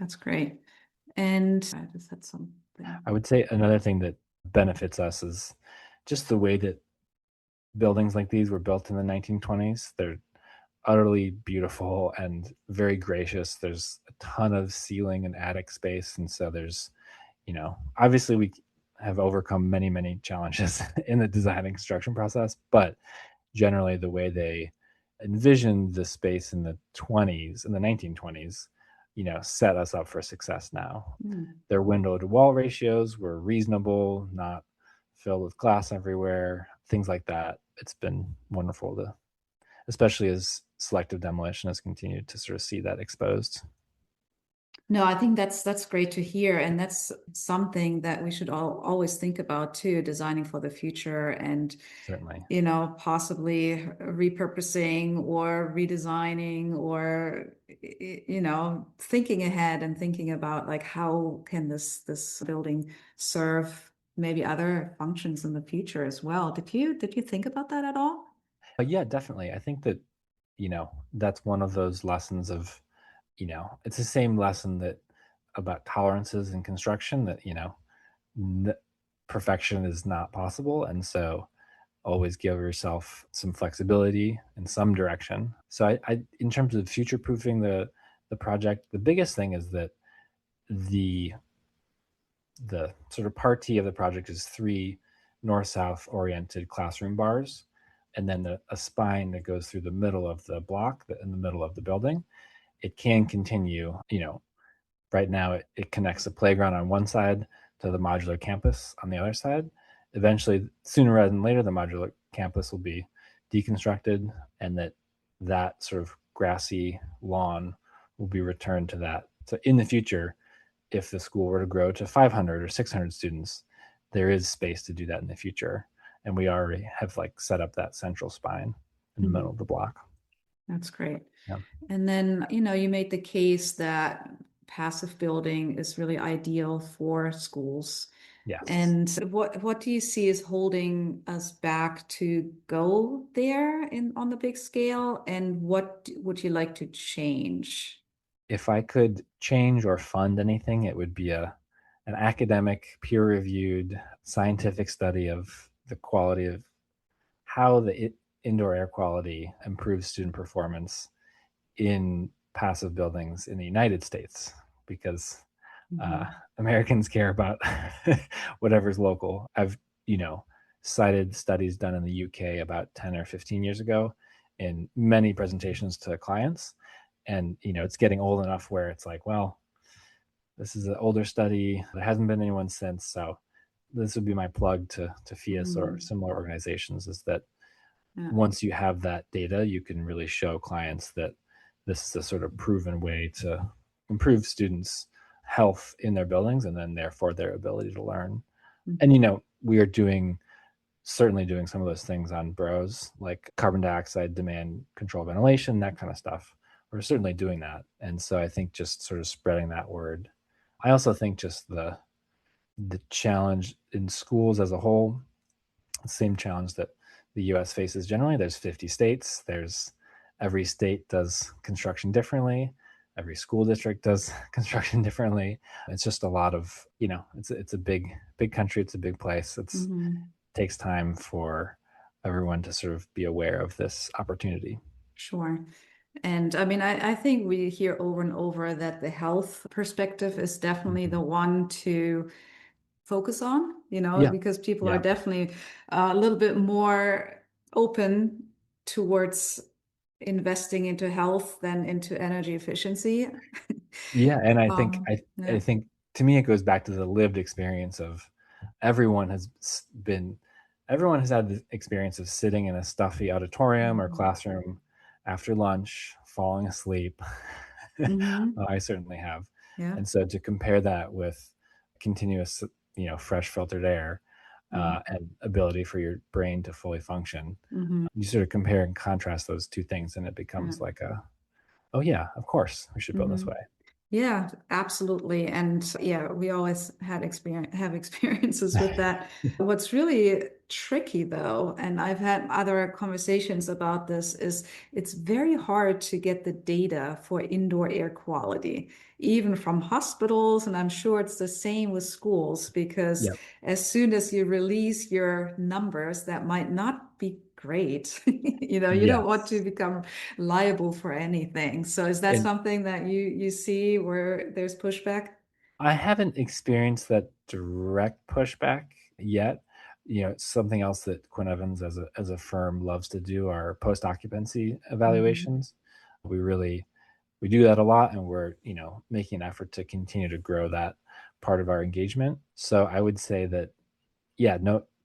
That's great. And I just had something. I would say another thing that benefits us is just the way that buildings like these were built in the 1920s. They're utterly beautiful and very gracious. There's a ton of ceiling and attic space. And so there's, obviously we have overcome many, many challenges in the design and construction process, but generally the way they envisioned the space in the 1920s, set us up for success now. Their window to wall ratios were reasonable, not filled with glass everywhere, things like that. It's been wonderful especially as selective demolition has continued to sort of see that exposed. No, I think that's great to hear. And that's something that we should always think about too, designing for the future, and certainly, possibly repurposing or redesigning, or, thinking ahead and thinking about like, how can this building serve maybe other functions in the future as well. Did you think about that at all? Yeah, definitely. I think that, that's one of those lessons of, it's the same lesson about tolerances in construction, that, perfection is not possible. And so always give yourself some flexibility in some direction. So I in terms of future proofing the project, the biggest thing is that the sort of party of the project is 3 north-south oriented classroom bars, and then a spine that goes through the middle of the block, in the middle of the building. It can continue, right now it connects the playground on one side to the modular campus on the other side. Eventually, sooner rather than later, the modular campus will be deconstructed, and that sort of grassy lawn will be returned to that. So in the future, if the school were to grow to 500 or 600 students, there is space to do that in the future. And we already have like set up that central spine in the middle of the block. That's great. Yeah. And then, you made the case that passive building is really ideal for schools. Yes. And what do you see is holding us back to go there on the big scale? And what would you like to change? If I could change or fund anything, it would be an academic, peer-reviewed, scientific study of the quality of how the indoor air quality improves student performance in passive buildings in the United States, because Americans care about whatever's local. I've, cited studies done in the UK about 10 or 15 years ago in many presentations to clients. And, it's getting old enough where it's like, well, this is an older study. There hasn't been anyone since. So this would be my plug to FIAS or similar organizations, is that once you have that data, you can really show clients that this is a sort of proven way to improve students' health in their buildings and then therefore their ability to learn. And, we are certainly doing some of those things on Burroughs, like carbon dioxide demand control ventilation, that kind of stuff. We're certainly doing that. And so I think just sort of spreading that word. I also think just the challenge in schools as a whole, the same challenge that the US faces generally. There's 50 states. Every state does construction differently. Every school district does construction differently. It's just a lot of, it's a big country. It's a big place. It takes time for everyone to sort of be aware of this opportunity. Sure. And I mean, I think we hear over and over that the health perspective is definitely the one to focus on, because people are definitely a little bit more open towards investing into health than into energy efficiency. Yeah. And I think, I think to me, it goes back to the lived experience of everyone has had the experience of sitting in a stuffy auditorium or classroom after lunch, falling asleep. I certainly have. Yeah. And so to compare that with continuous, fresh filtered air and ability for your brain to fully function, you sort of compare and contrast those two things, and it becomes like oh yeah, of course we should build this way. Yeah, absolutely. And we always have experiences with that. What's really tricky though, and I've had other conversations about this, is it's very hard to get the data for indoor air quality, even from hospitals. And I'm sure it's the same with schools, because as soon as you release your numbers, that might not be great. You don't want to become liable for anything. So is that something that you see where there's pushback? I haven't experienced that direct pushback yet. It's something else that Quinn Evans as a firm loves to do are post-occupancy evaluations. We do that a lot, and we're, making an effort to continue to grow that part of our engagement. So I would say that,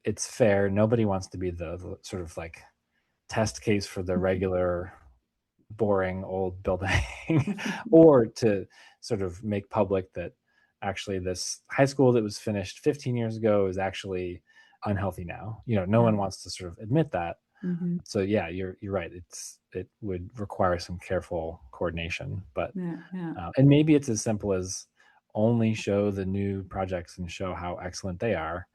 it's fair. Nobody wants to be the sort of like test case for the regular boring old building or to sort of make public that actually this high school that was finished 15 years ago is actually unhealthy now. No one wants to sort of admit that. So you're right. It would require some careful coordination, but and maybe it's as simple as only show the new projects and show how excellent they are,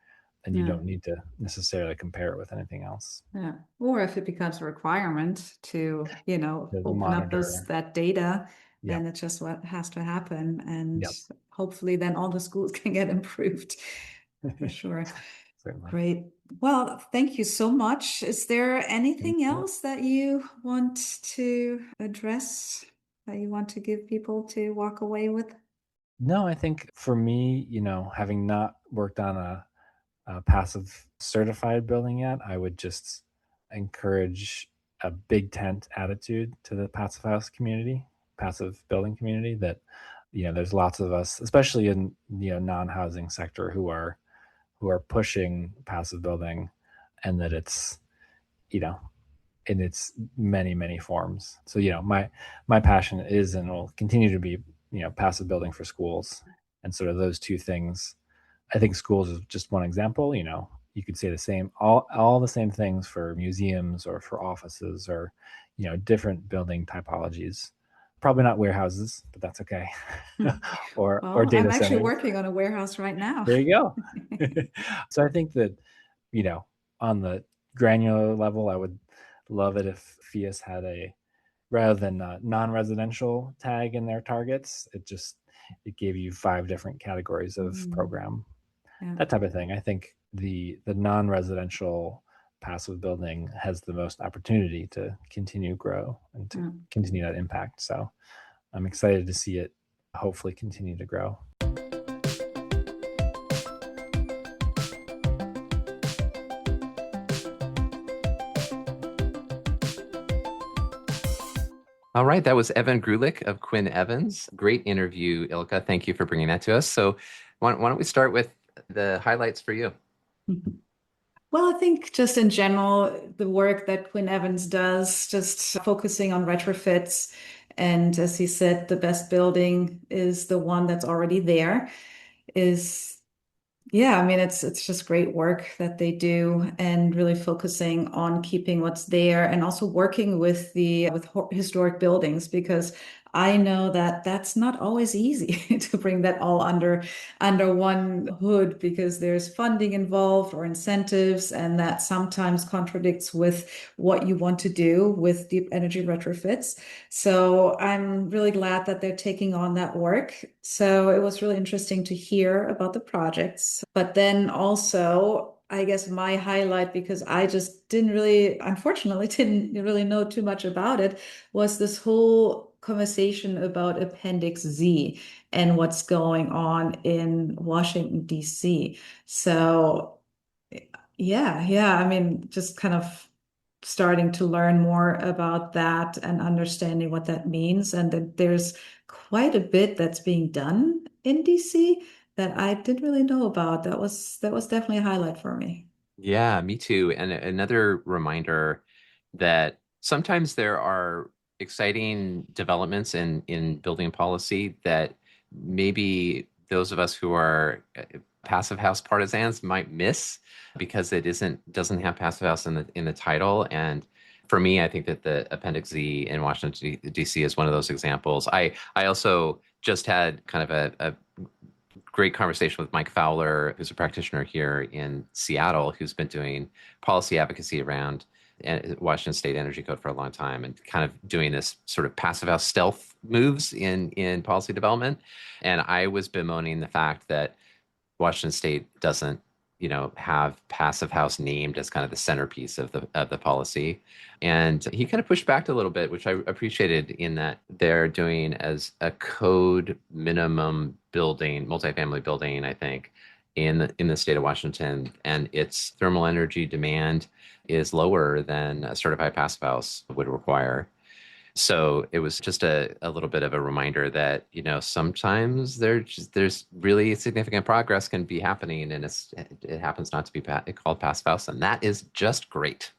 and you don't need to necessarily compare it with anything else. Yeah. Or if it becomes a requirement to, open monitor. up that data, then it's just what has to happen. And hopefully then all the schools can get improved for sure. Certainly. Great. Well, thank you so much. Is there anything else that you want to address, that you want to give people to walk away with? No, I think for me, having not worked on a passive certified building yet, I would just encourage a big tent attitude to the passive building community, that there's lots of us, especially in non-housing sector, who are pushing passive building, and that it's in its many forms. So my passion is and will continue to be passive building for schools, and sort of those two things. I think schools is just one example. you could say the same, all the same things for museums or for offices or, different building typologies. Probably not warehouses, but that's okay. or Well, data I'm actually centers. working on a warehouse right now. There you go. So I think that, on the granular level, I would love it if FIAS had rather than a non-residential tag in their targets, it gave you 5 different categories of program, Yeah. that type of thing. I think the non-residential passive building has the most opportunity to continue grow and to continue that impact. So I'm excited to see it hopefully continue to grow. All right, that was Evan Greulich of Quinn Evans. Great interview, Ilka. Thank you for bringing that to us. So why don't we start with the highlights for you? Well, I think just in general, the work that Quinn Evans does, just focusing on retrofits. And as he said, the best building is the one that's already there, yeah, I mean, it's just great work that they do, and really focusing on keeping what's there and also working with historic buildings, because I know that that's not always easy to bring that all under one hood, because there's funding involved or incentives, and that sometimes contradicts with what you want to do with deep energy retrofits. So I'm really glad that they're taking on that work. So it was really interesting to hear about the projects. But then also, I guess my highlight, because I just unfortunately, didn't really know too much about it, was this whole conversation about Appendix Z and what's going on in Washington, D.C. So yeah, I mean, just kind of starting to learn more about that and understanding what that means, and that there's quite a bit that's being done in DC that I didn't really know about. That was definitely a highlight for me. Yeah, me too. And another reminder that sometimes there are exciting developments in building policy that maybe those of us who are passive house partisans might miss because it doesn't have passive house in the title. And for me, I think that the Appendix Z in Washington D.C. is one of those examples. I also just had kind of a great conversation with Mike Fowler, who's a practitioner here in Seattle, who's been doing policy advocacy around Washington State Energy Code for a long time, and kind of doing this sort of passive house stealth moves in policy development. And I was bemoaning the fact that Washington State doesn't, have passive house named as kind of the centerpiece of the policy. And he kind of pushed back a little bit, which I appreciated, in that they're doing as a code minimum building, multifamily building, I think, in the state of Washington, and its thermal energy demand is lower than a certified passive house would require. So it was just a little bit of a reminder that, sometimes there's really significant progress can be happening, and it happens not to be called passive house, and that is just great.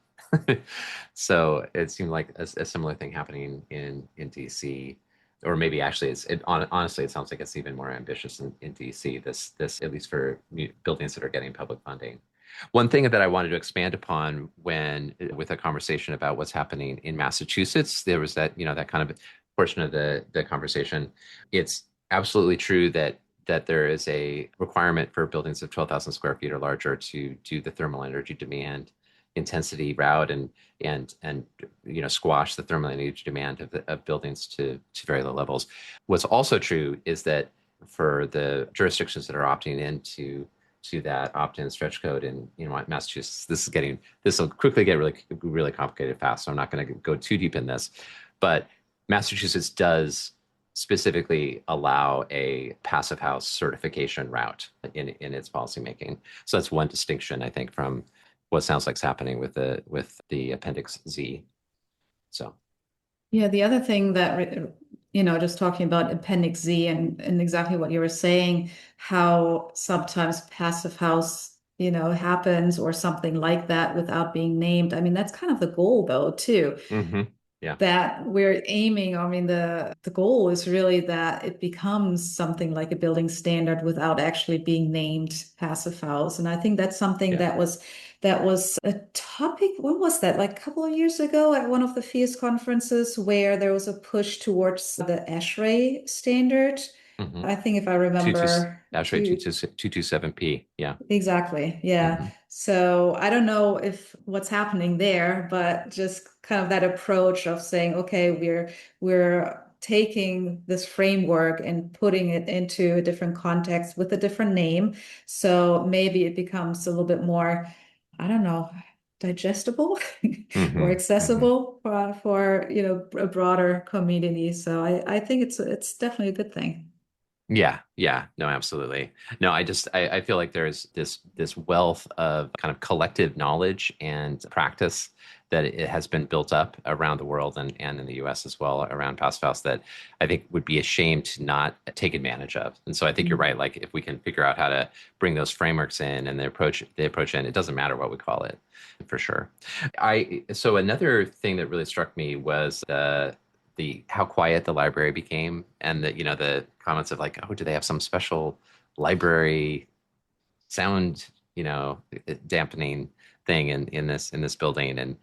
So it seemed like a similar thing happening in DC, or maybe actually honestly, it sounds like it's even more ambitious in DC, this at least for buildings that are getting public funding. One thing that I wanted to expand upon with a conversation about what's happening in Massachusetts, there was that kind of portion of the conversation. It's absolutely true that there is a requirement for buildings of 12,000 square feet or larger to do the thermal energy demand intensity route and squash the thermal energy demand of buildings to very low levels. What's also true is that for the jurisdictions that are opting into that opt-in stretch code in Massachusetts, this will quickly get really, really complicated fast. So I'm not going to go too deep in this, but Massachusetts does specifically allow a passive house certification route in its policymaking. So that's one distinction, I think, from what sounds like is happening with the Appendix Z. So yeah, the other thing that just talking about Appendix Z and exactly what you were saying, how sometimes passive house, happens or something like that without being named. I mean, that's kind of the goal though, too. mm-hmm. Yeah. that we're aiming, I mean, the goal is really that it becomes something like a building standard without actually being named passive house. And I think that's something Yeah. that was a topic. When was that? Like a couple of years ago at one of the FIAS conferences where there was a push towards the ASHRAE standard. Mm-hmm. I think if I Two two remember Actually to 227P. Yeah. exactly. Yeah. Mm-hmm. So I don't know if what's happening there, but just kind of that approach of saying, okay, we're taking this framework and putting it into a different context with a different name. So maybe it becomes a little bit more, I don't know, digestible or Mm-hmm. Mm-hmm. accessible for a broader community. So I think it's definitely a good thing. Yeah, yeah, no, absolutely. No, I feel like there's this wealth of kind of collective knowledge and practice that it has been built up around the world and in the US as well around Passive House that I think would be a shame to not take advantage of. And so I think you're right. Like if we can figure out how to bring those frameworks in and the approach in, it doesn't matter what we call it, for sure. So another thing that really struck me was the how quiet the library became and the comments of like, oh, do they have some special library sound dampening thing in this building? And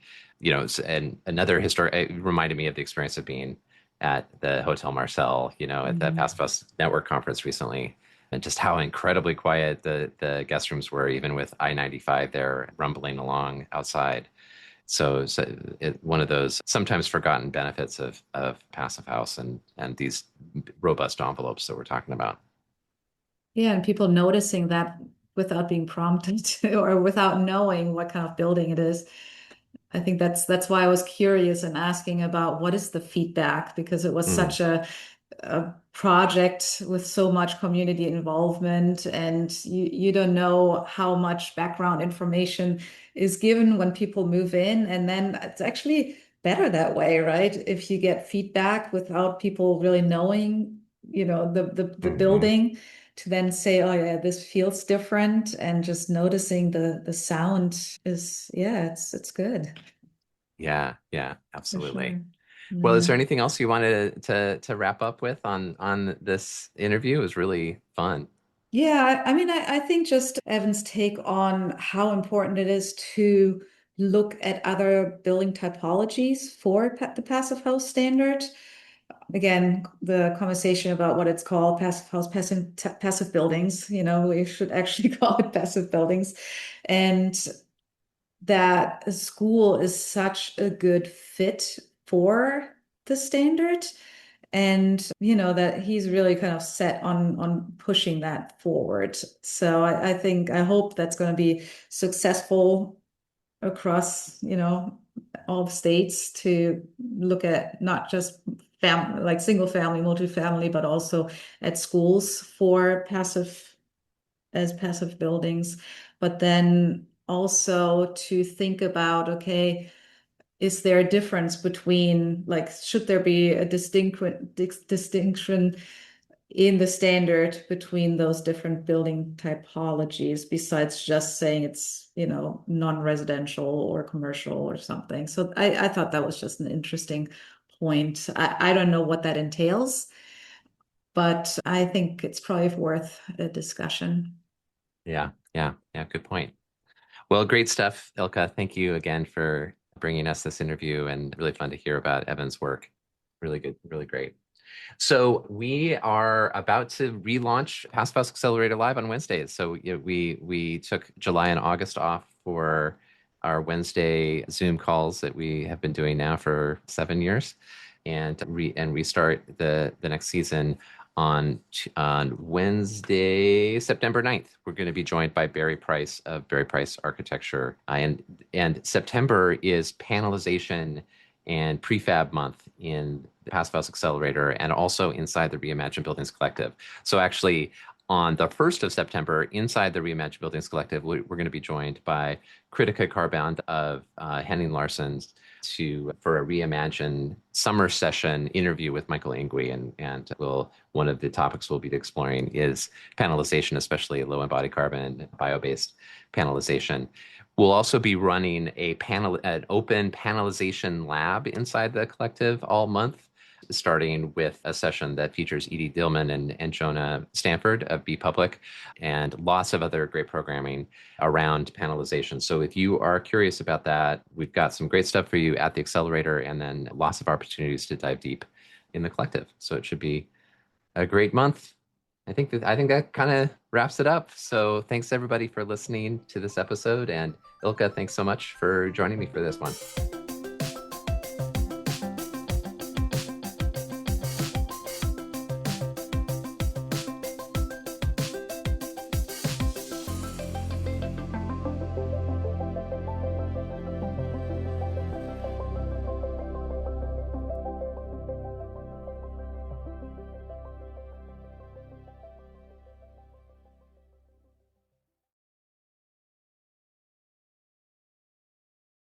and another historic, it reminded me of the experience of being at the Hotel Marcel at the Mhm. Passive House Network conference recently, and just how incredibly quiet the guest rooms were, even with I-95 there rumbling along outside. So one of those sometimes forgotten benefits of Passive House and these robust envelopes that we're talking about. Yeah, and people noticing that without being prompted or without knowing what kind of building it is. I think that's why I was curious and asking about what is the feedback because it was Mm, such a project with so much community involvement, and you don't know how much background information is given when people move in, and then it's actually better that way, right? If you get feedback without people really knowing, the hmm. building, to then say, oh yeah, this feels different, and just noticing the sound is, yeah, it's good Yeah, yeah, for absolutely. sure. Well, is Yeah. there anything else you wanted to wrap up with on this interview? It was really fun. Yeah, I mean, I think just Evan's take on how important it is to look at other building typologies for the passive house standard. Again, the conversation about what it's called, passive house, passive buildings, we should actually call it passive buildings. And that a school is such a good fit for the standard, and that he's really kind of set on pushing that forward. So I think, I hope that's going to be successful across all the states, to look at not just like single family, multifamily, but also at schools for passive buildings. But then also to think about, okay, is there a difference between, like, should there be a distinction in the standard between those different building typologies besides just saying it's, non-residential or commercial or something. So I thought that was just an interesting point. I don't know what that entails, but I think it's probably worth a discussion. Yeah, yeah, yeah. Good point. Well, great stuff, Ilka. Thank you again for bringing us this interview, and really fun to hear about Evan's work. Really good, really great. So we are about to relaunch Passive House Accelerator Live on Wednesdays. So we took July and August off for our Wednesday Zoom calls that we have been doing now for 7 years, and restart the next season on Wednesday, September 9th. We're going to be joined by Barry Price of Barry Price Architecture, and September is panelization and prefab month in the Passive House Accelerator and also inside the Reimagine Buildings Collective. So actually, on the 1st of September, inside the Reimagine Buildings Collective, we're going to be joined by Kritika Carband of Henning Larsen's for a Reimagine summer session interview with Michael Ingui, and one of the topics we'll be exploring is panelization, especially low embodied carbon, bio-based panelization. We'll also be running an open panelization lab inside the collective all month, starting with a session that features Edie Dillman and Jonah Stanford of Be Public, and lots of other great programming around panelization. So if you are curious about that, we've got some great stuff for you at the accelerator, and then lots of opportunities to dive deep in the collective. So it should be a great month. I think that kind of wraps it up. So thanks everybody for listening to this episode, and Ilka, thanks so much for joining me for this one.